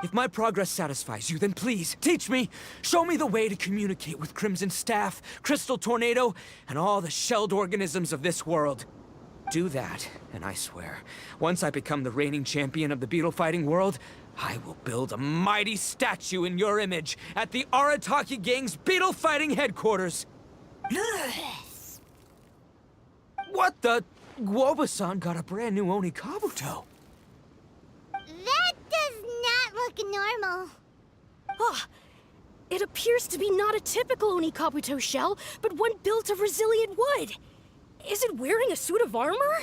If my progress satisfies you, then please, teach me. Show me the way to communicate with Crimson Staff, Crystal Tornado, and all the shelled organisms of this world. Do that, and I swear, once I become the reigning champion of the beetle fighting world, I will build a mighty statue in your image at the Arataki Gang's beetle fighting headquarters. What the? Guoba-san got a brand new Oni Kabuto. That does not look normal. Ah, it appears to be not a typical Oni Kabuto shell, but one built of resilient wood. Is it wearing a suit of armor?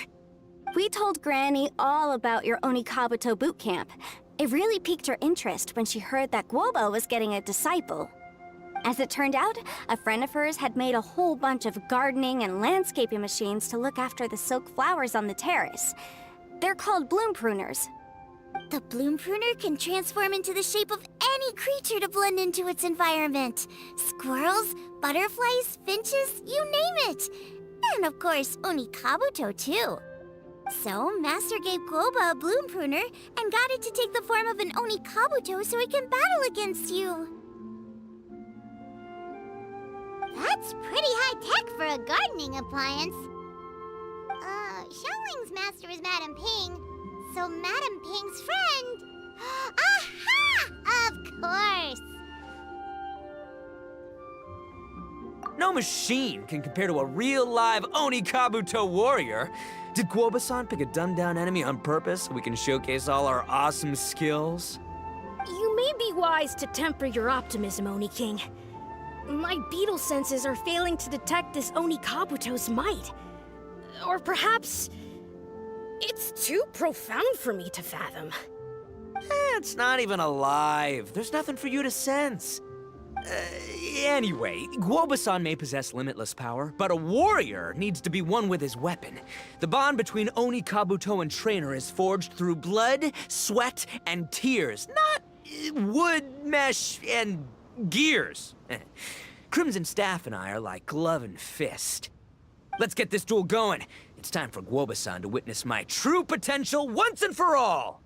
We told Granny all about your Oni Kabuto boot camp. It really piqued her interest when she heard that Guoba was getting a disciple. As it turned out, a friend of hers had made a whole bunch of gardening and landscaping machines to look after the silk flowers on the terrace. They're called bloom pruners. The bloom pruner can transform into the shape of any creature to blend into its environment. Squirrels, butterflies, finches, you name it. And of course, Oni Kabuto too. So, Master gave Guoba a bloom pruner and got it to take the form of an Oni Kabuto so it can battle against you. That's pretty high-tech for a gardening appliance. Xiaoling's master is Madame Ping, so Madame Ping's friend... Aha! Of course! No machine can compare to a real live Oni Kabuto warrior. Did Guoba-san pick a dumbed-down enemy on purpose so we can showcase all our awesome skills? You may be wise to temper your optimism, Oni King. My beetle senses are failing to detect this Oni Kabuto's might. Or perhaps... it's too profound for me to fathom. It's not even alive. There's nothing for you to sense. Anyway, Guoba-san may possess limitless power, but a warrior needs to be one with his weapon. The bond between Oni Kabuto and trainer is forged through blood, sweat, and tears, not wood, mesh, and gears. Crimson Staff and I are like glove and fist. Let's get this duel going. It's time for Guoba-san to witness my true potential once and for all.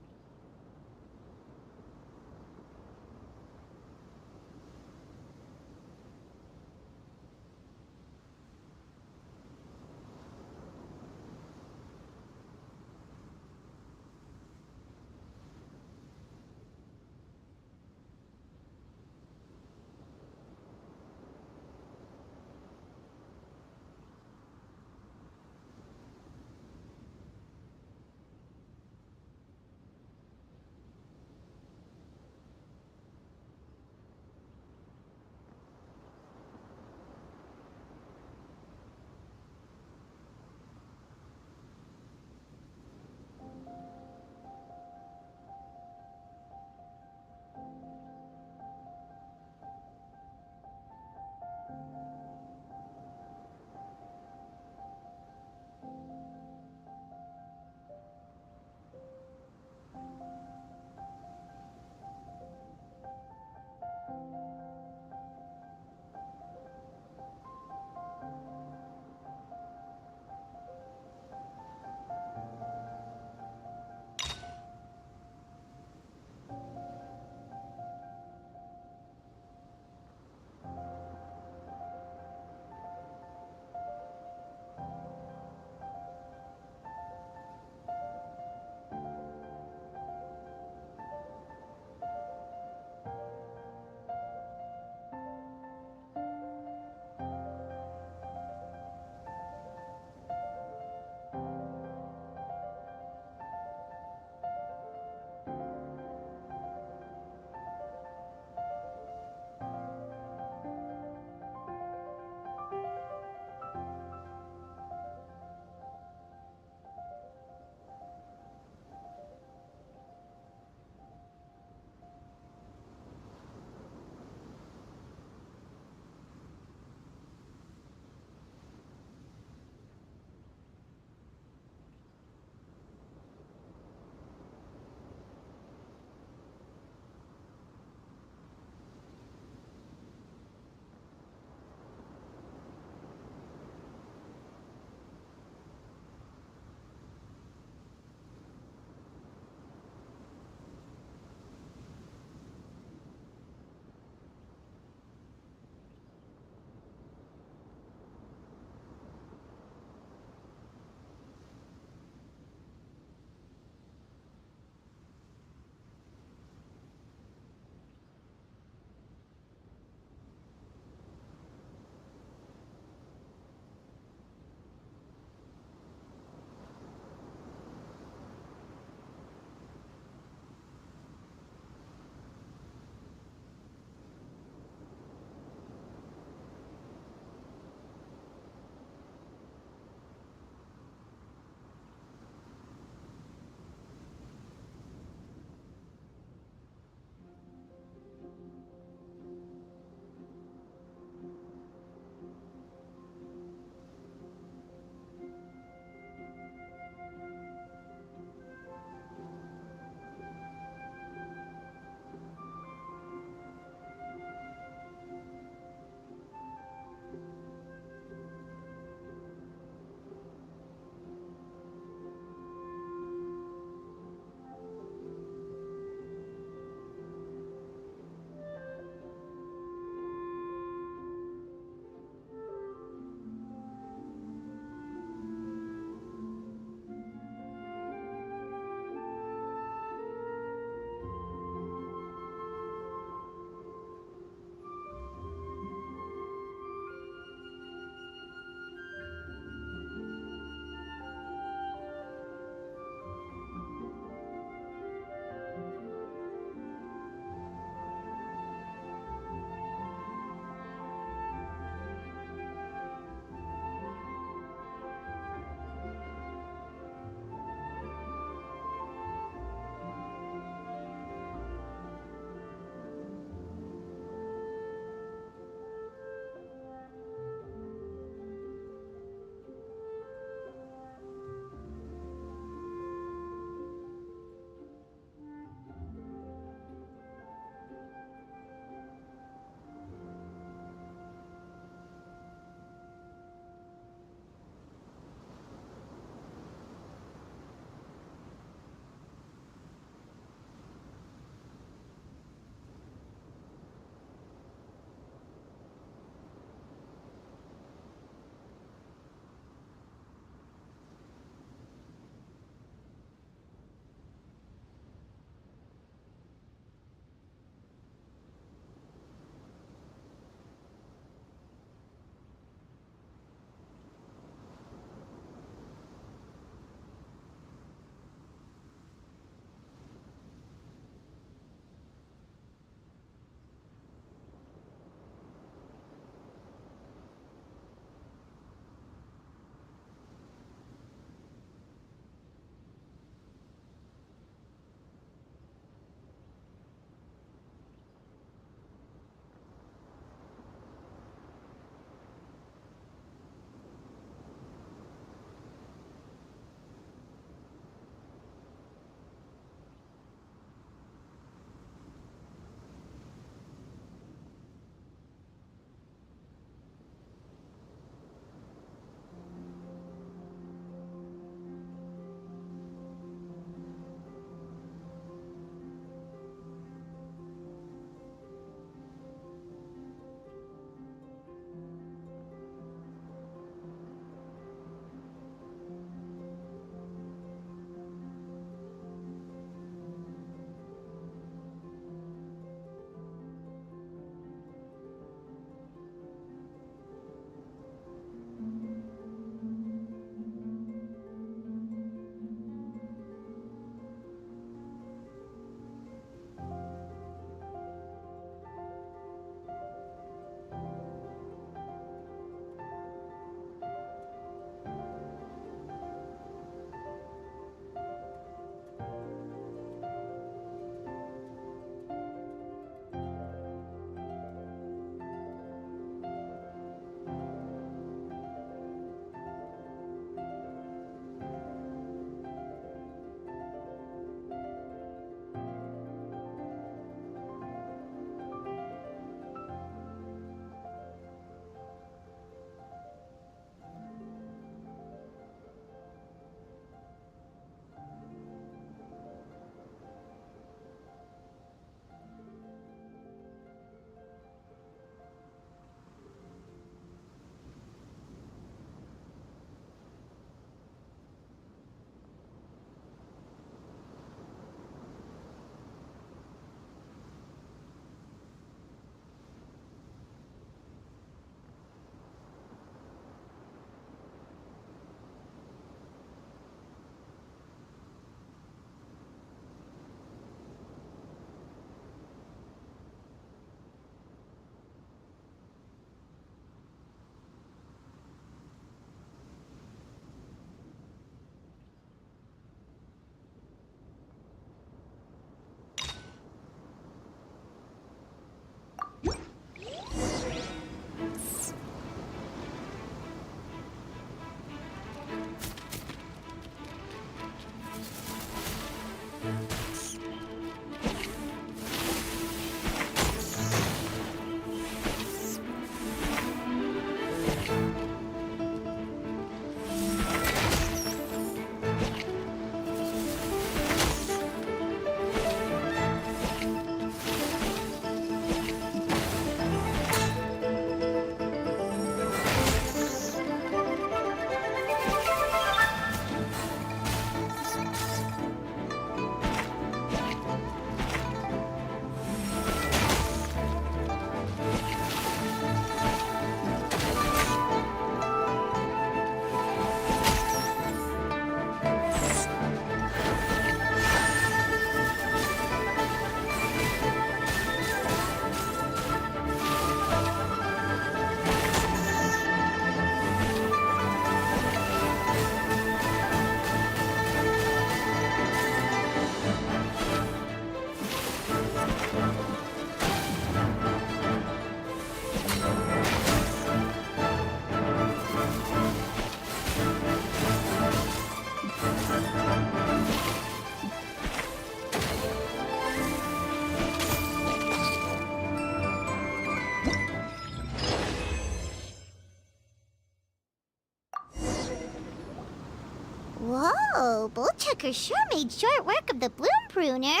Well, Bullchucker sure made short work of the Bloom Pruner.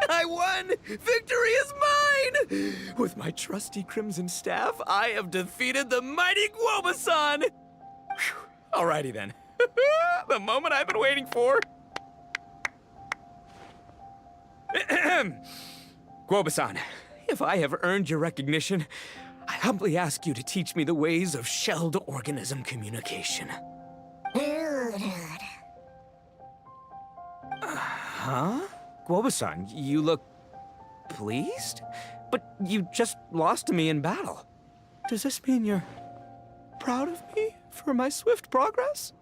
I won! Victory is mine! With my trusty crimson staff, I have defeated the mighty Guobasan! Whew. Alrighty then. The moment I've been waiting for. Guobasan, if I have earned your recognition, I humbly ask you to teach me the ways of shelled organism communication. Huh? Guobasan, you look pleased? But you just lost to me in battle. Does this mean you're proud of me for my swift progress?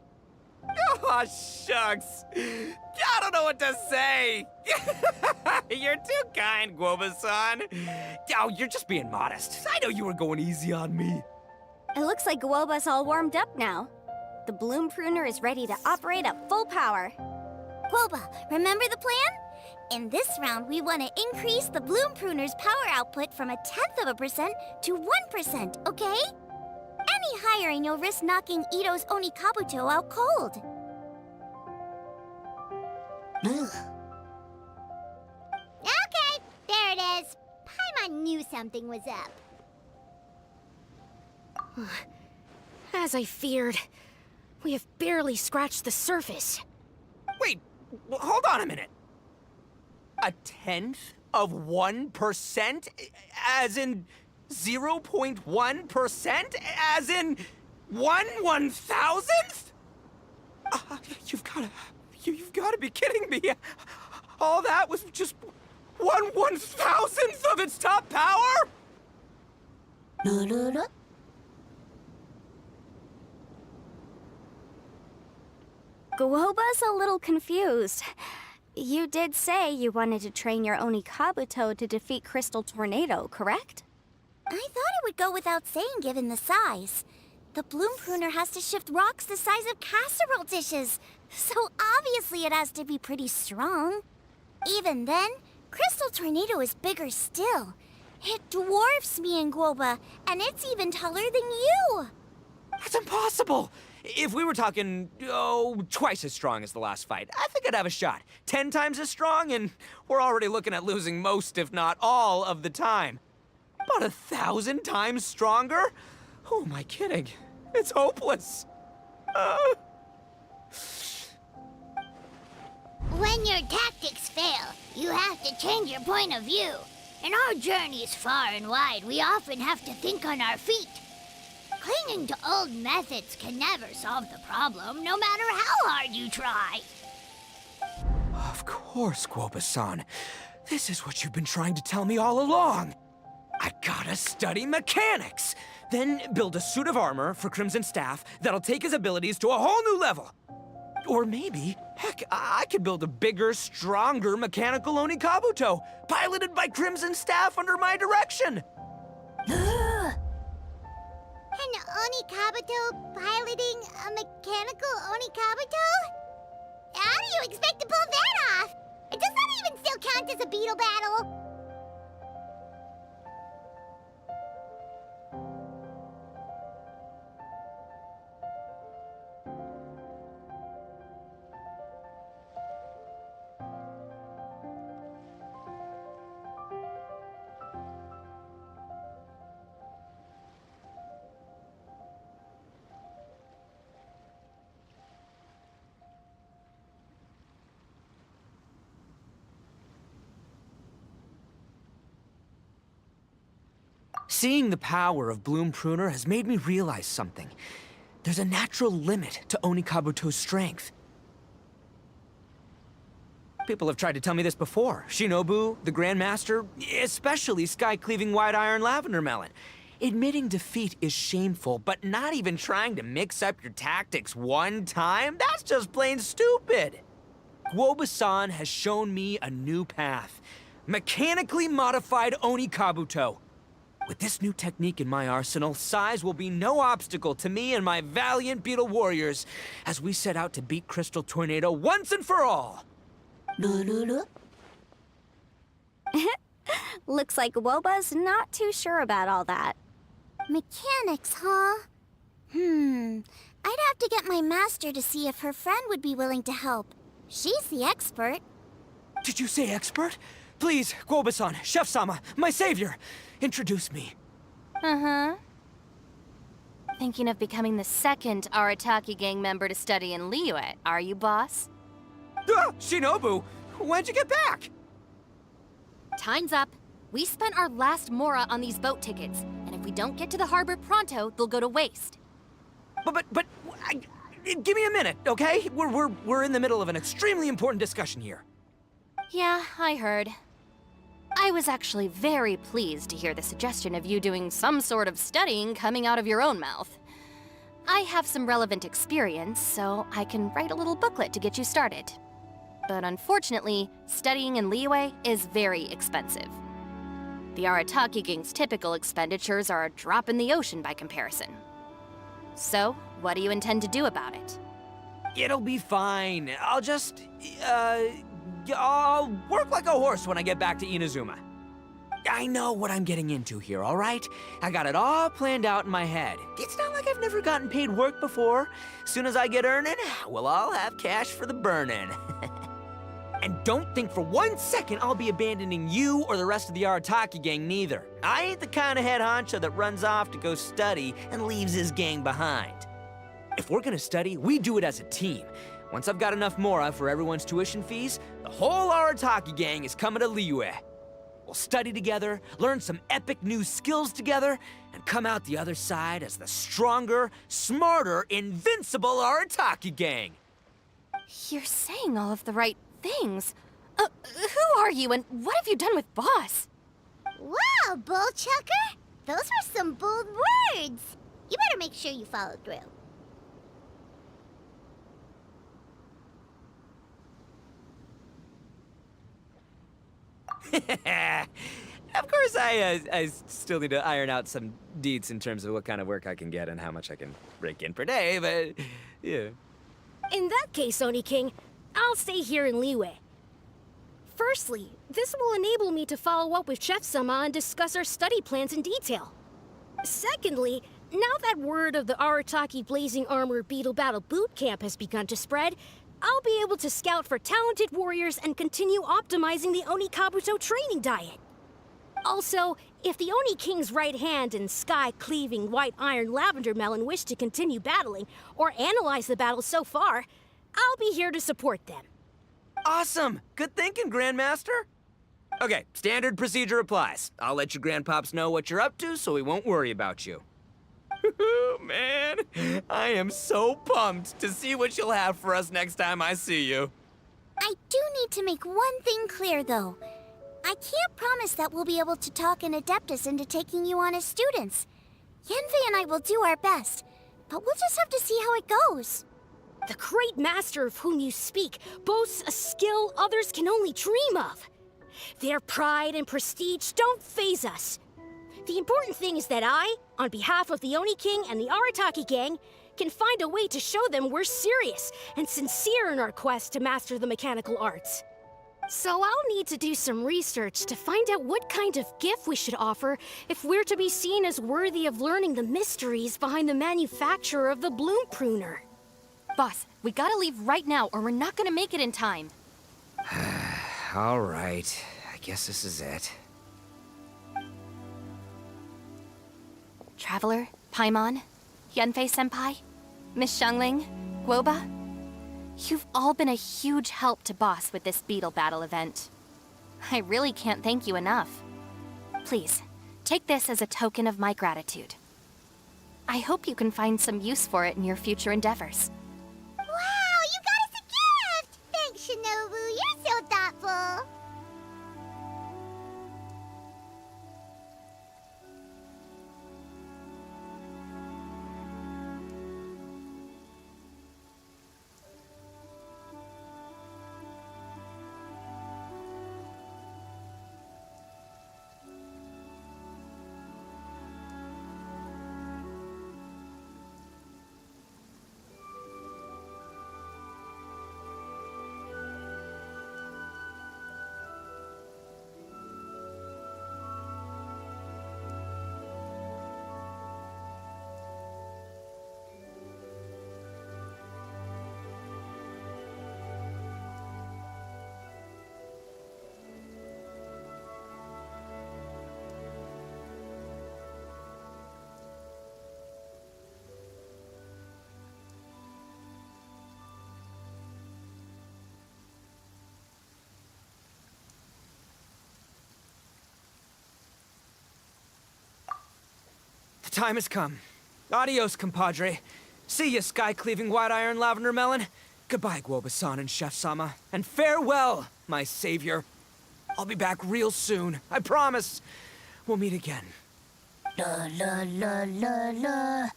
Oh, shucks. I don't know what to say. You're too kind, Guobasan. Oh, you're just being modest. I know you were going easy on me. It looks like Guoba's all warmed up now. The Bloom Pruner is ready to operate at full power. Guoba, remember the plan? In this round, we want to increase the Bloom Pruner's power output from 0.1% to 1%, okay? Any higher and you'll risk knocking Ito's Oni Kabuto out cold. Okay, there it is. Paimon knew something was up. As I feared, we have barely scratched the surface. Wait, hold on a minute. 0.1%? As in 0.1%? As in 1/1000th? You've gotta be kidding me. All that was just 1/1000th of its top power? Guoba's a little confused. You did say you wanted to train your Oni Kabuto to defeat Crystal Tornado, correct? I thought it would go without saying given the size. The Bloom Pruner has to shift rocks the size of casserole dishes, so obviously it has to be pretty strong. Even then, Crystal Tornado is bigger still. It dwarfs me and Guoba, and it's even taller than you. That's impossible! If we were talking, twice as strong as the last fight, I think I'd have a shot. 10 times as strong, and we're already looking at losing most, if not all, of the time. But 1,000 times stronger? Who am I kidding? It's hopeless. When your tactics fail, you have to change your point of view. In our journeys far and wide, we often have to think on our feet. Clinging to old methods can never solve the problem, no matter how hard you try. Of course, Guoba-san. This is what you've been trying to tell me all along. I gotta study mechanics, then build a suit of armor for Crimson Staff that'll take his abilities to a whole new level. Or maybe, heck, I could build a bigger, stronger mechanical Oni Kabuto, piloted by Crimson Staff under my direction. An Oni Kabuto piloting a mechanical Oni Kabuto? How do you expect to pull that off? Does that even still count as a beetle battle? Seeing the power of Bloom Pruner has made me realize something. There's a natural limit to Oni Kabuto's strength. People have tried to tell me this before. Shinobu, the Grandmaster, especially Sky-Cleaving White Iron Lavender Melon. Admitting defeat is shameful, but not even trying to mix up your tactics one time? That's just plain stupid! Guoba-san has shown me a new path. Mechanically modified Oni Kabuto. With this new technique in my arsenal, size will be no obstacle to me and my valiant beetle warriors as we set out to beat Crystal Tornado once and for all. Looks like Woba's not too sure about all that. Mechanics, huh? I I'd have to get my master to see if her friend would be willing to help. She's the expert. Did you say expert? Please, Guoba-san, Chef-sama, my savior, introduce me. Uh-huh. Thinking of becoming the second Arataki gang member to study in Liyue, are you, boss? Ah, Shinobu, when'd you get back? Time's up. We spent our last mora on these boat tickets, and if we don't get to the harbor pronto, they'll go to waste. Give me a minute, okay? We're in the middle of an extremely important discussion here. Yeah, I heard. I was actually very pleased to hear the suggestion of you doing some sort of studying coming out of your own mouth. I have some relevant experience, so I can write a little booklet to get you started. But unfortunately, studying in Liyue is very expensive. The Arataki gang's typical expenditures are a drop in the ocean by comparison. So, what do you intend to do about it? It'll be fine. I'll work like a horse when I get back to Inazuma. I know what I'm getting into here, all right? I got it all planned out in my head. It's not like I've never gotten paid work before. Soon as I get earning, we'll all have cash for the burning. And don't think for 1 second I'll be abandoning you or the rest of the Arataki gang neither. I ain't the kind of head honcho that runs off to go study and leaves his gang behind. If we're gonna study, we do it as a team. Once I've got enough mora for everyone's tuition fees, the whole Arataki gang is coming to Liyue. We'll study together, learn some epic new skills together, and come out the other side as the stronger, smarter, invincible Arataki gang. You're saying all of the right things. Who are you and what have you done with Boss? Wow, Bullchucker! Those were some bold words. You better make sure you follow through. Of course, I still need to iron out some deets in terms of what kind of work I can get and how much I can rake in per day, but yeah. In that case, Oni King, I'll stay here in Liyue. Firstly, this will enable me to follow up with Chef-sama and discuss our study plans in detail. Secondly, now that word of the Arataki Blazing Armor Beetle Battle Boot Camp has begun to spread, I'll be able to scout for talented warriors and continue optimizing the Oni Kabuto training diet. Also, if the Oni King's right hand and sky-cleaving white iron lavender melon wish to continue battling or analyze the battle so far, I'll be here to support them. Awesome! Good thinking, Grandmaster. Okay, standard procedure applies. I'll let your grandpops know what you're up to so we won't worry about you. Man, I am so pumped to see what you'll have for us next time I see you. I do need to make one thing clear, though. I can't promise that we'll be able to talk an Adeptus into taking you on as students. Yenvei and I will do our best, but we'll just have to see how it goes. The great master of whom you speak boasts a skill others can only dream of. Their pride and prestige don't faze us. The important thing is that I, on behalf of the Oni King and the Arataki gang, can find a way to show them we're serious and sincere in our quest to master the mechanical arts. So I'll need to do some research to find out what kind of gift we should offer if we're to be seen as worthy of learning the mysteries behind the manufacture of the bloom pruner. Boss, we gotta leave right now or we're not gonna make it in time. All right, I guess this is it. Traveler, Paimon, Yanfei-senpai, Miss Xiangling, Guoba, you've all been a huge help to Boss with this beetle battle event. I really can't thank you enough. Please, take this as a token of my gratitude. I hope you can find some use for it in your future endeavors. Wow, you got us a gift! Thanks, Shinobu. You're so thoughtful. time has come. Adios, compadre. See ya, sky-cleaving white-iron lavender melon. Goodbye, Guoba-san and Chef-sama. And farewell, my savior. I'll be back real soon, I promise. We'll meet again. La la la la la.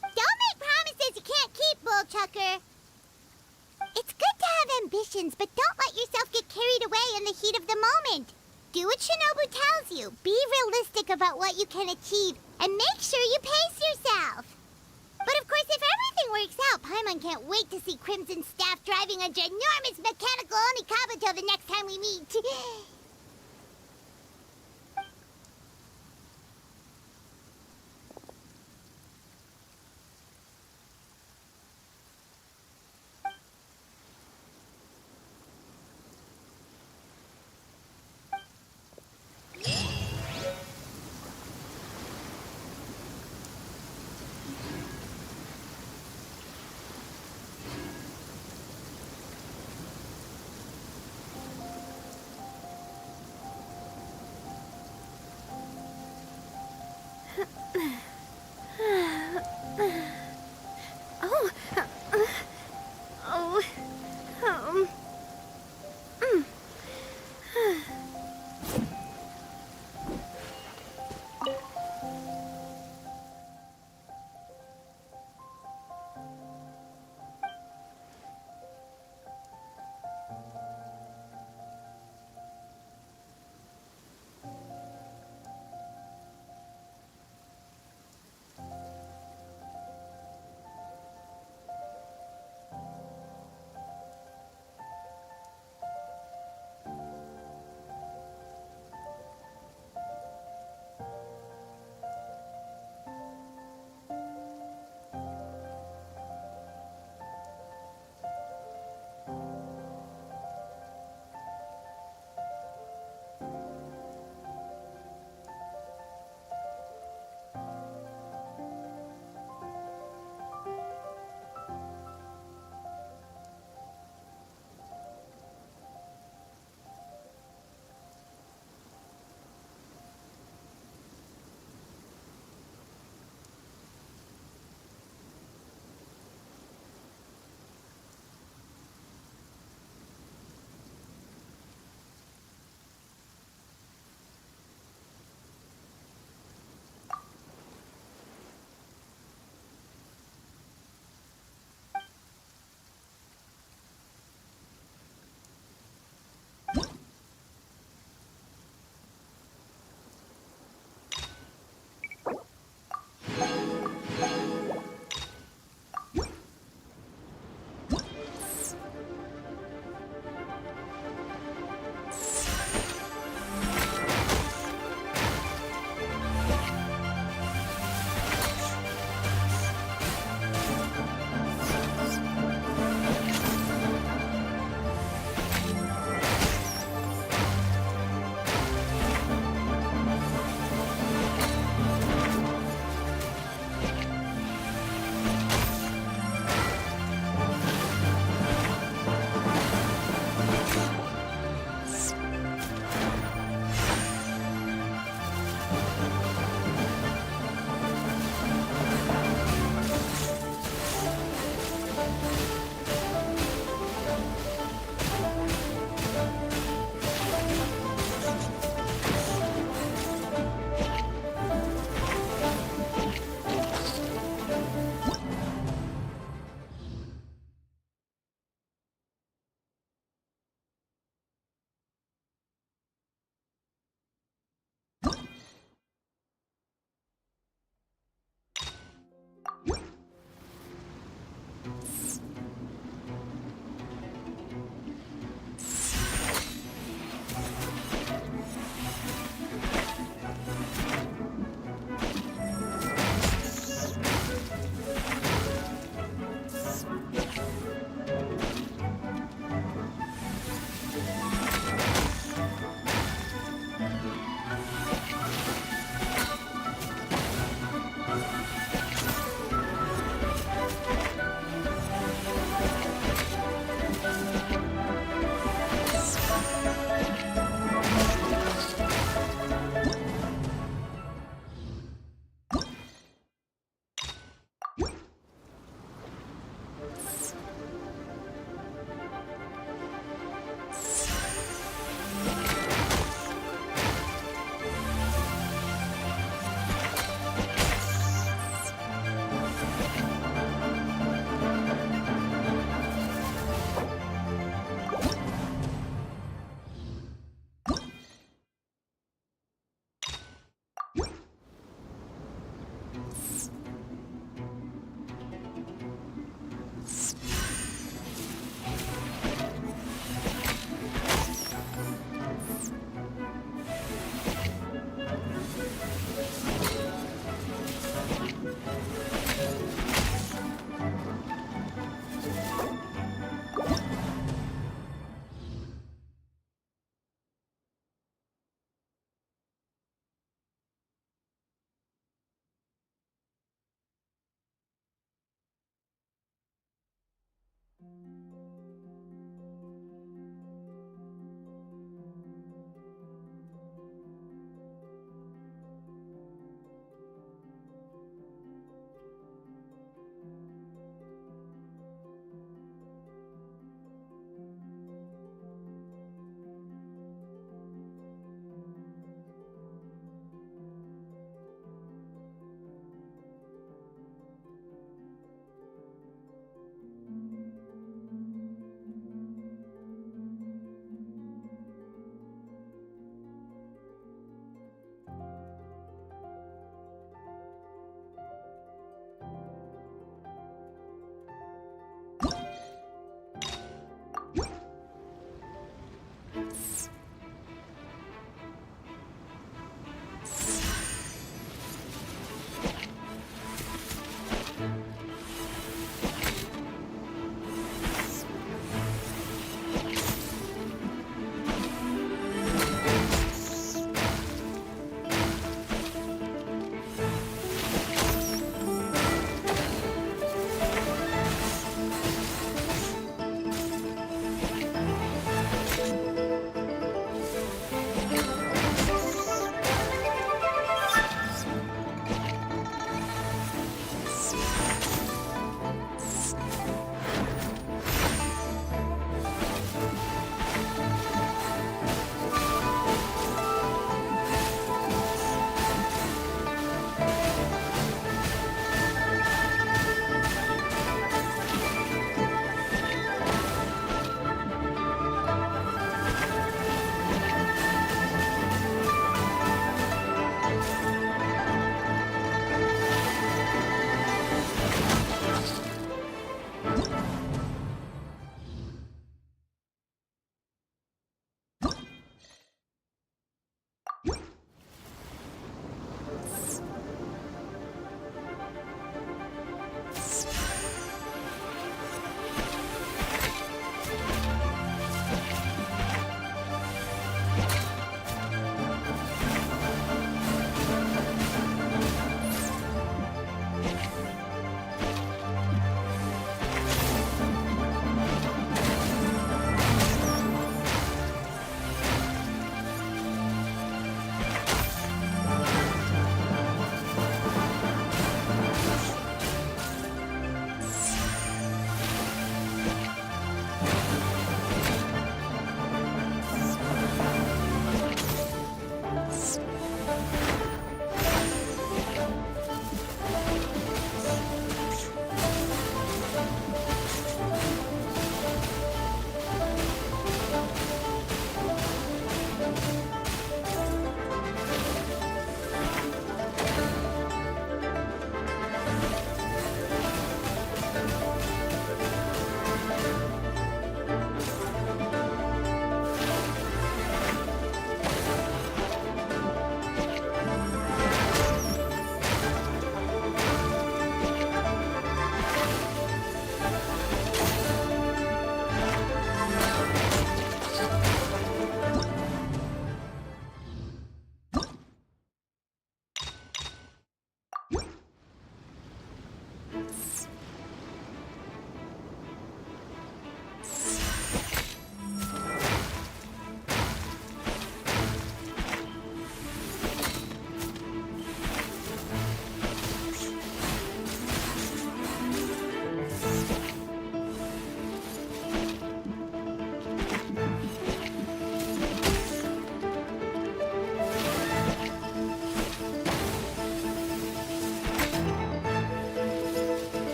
Don't make promises you can't keep, Bullchucker. It's good to have ambitions, but don't let yourself get carried away in the heat of the moment. Do what Shinobu tells you. Be realistic about what you can achieve, and make sure you pace yourself. But of course, if everything works out, Paimon can't wait to see Crimson Staff driving a ginormous mechanical Onikabuto the next time we meet.